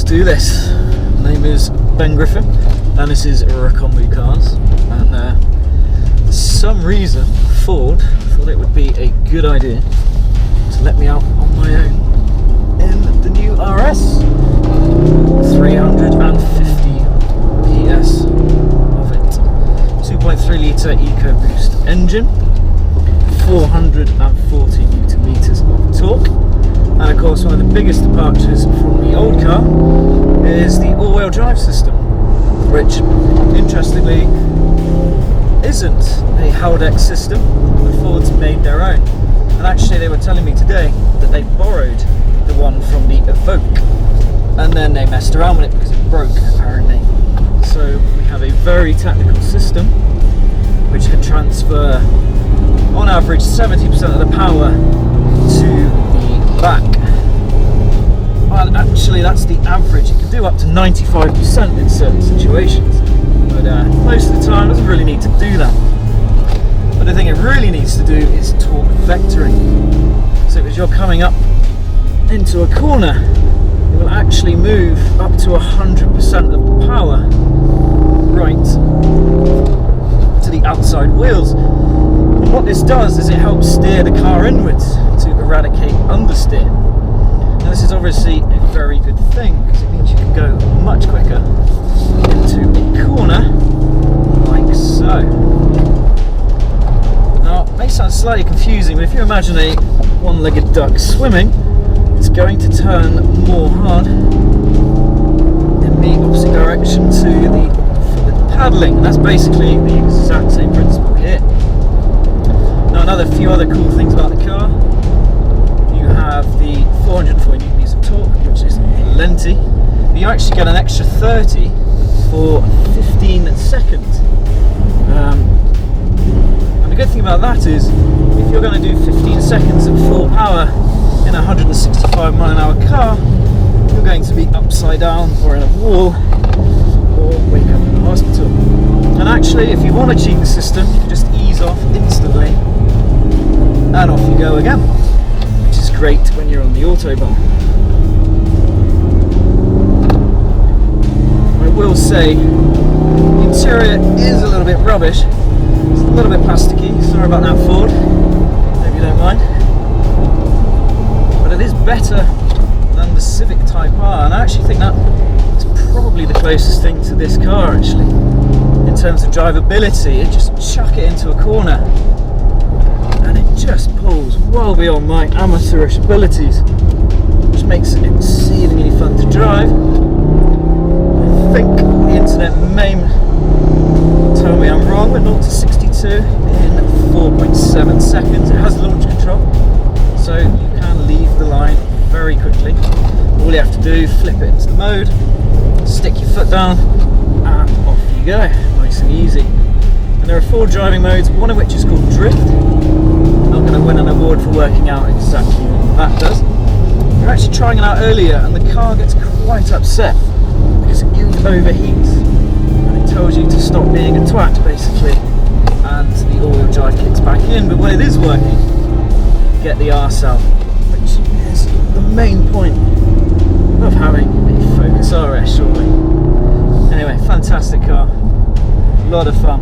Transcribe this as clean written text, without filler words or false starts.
do this. My name is Ben Griffin and this is Rakombu Cars, and for some reason Ford thought it would be a good idea to let me out on my own in the new RS. 350 PS of it, 2.3 litre EcoBoost engine, 440 Newton meters of torque. And of course, one of the biggest departures from the old car is the all-wheel drive system, which interestingly isn't a Hatchback system. The Fords made their own, and actually they were telling me today that they borrowed the one from the Evoque and then they messed around with it because it broke apparently. So we have a very technical system which can transfer on average 70% of the power to back. Well, actually that's the average. It can do up to 95% in certain situations, but most of the time it doesn't really need to do that. But the thing it really needs to do is torque vectoring. So as you're coming up into a corner, it will actually move up to 100% of the power right to the outside wheels. And what this does is it helps steer the car inwards to eradicate understeer. Now this is obviously a very good thing because it means you can go much quicker into a corner like so. Now it may sound slightly confusing, but if you imagine a one-legged duck swimming, it's going to turn more hard in the opposite direction to the paddling, and that's basically the exact same principle here. Now another few other cool things about the car: you have the 440 Newton meters of torque, which is plenty, but you actually get an extra 30 for 15 seconds. And the good thing about that is, if you're going to do 15 seconds at full power in a 165-mile-an-hour car, you're going to be upside down or in a wall or wake up in the hospital. And actually, if you want to cheat the system, you can just ease off instantly and off you go again, which is great when you're on the Autobahn. I will say the interior is a little bit rubbish. It's a little bit plasticky. Sorry about that, Ford. Hope you don't mind. But it is better than the Civic Type R, and I actually think that it's probably the closest thing to this car actually in terms of drivability. It just chuck it into a corner and it just pulls well beyond my amateurish abilities, which makes it exceedingly fun to drive. I think the internet may tell me I'm wrong, but 0 to 62 in 4.7 seconds. It has launch control, so you can leave the line very quickly. All you have to do, flip it into the mode, stick your foot down, and off you go. Nice and easy. And there are 4 driving modes, one of which is called Drift. I'm not going to win an award for working out exactly what that does. We were actually trying it out earlier, and the car gets quite upset because it overheats, and it tells you to stop being a twat basically, and the all-wheel drive kicks back in. But when it is working, you get the arse out, which is the main point of having a Focus RS, surely. Anyway, fantastic car, a lot of fun.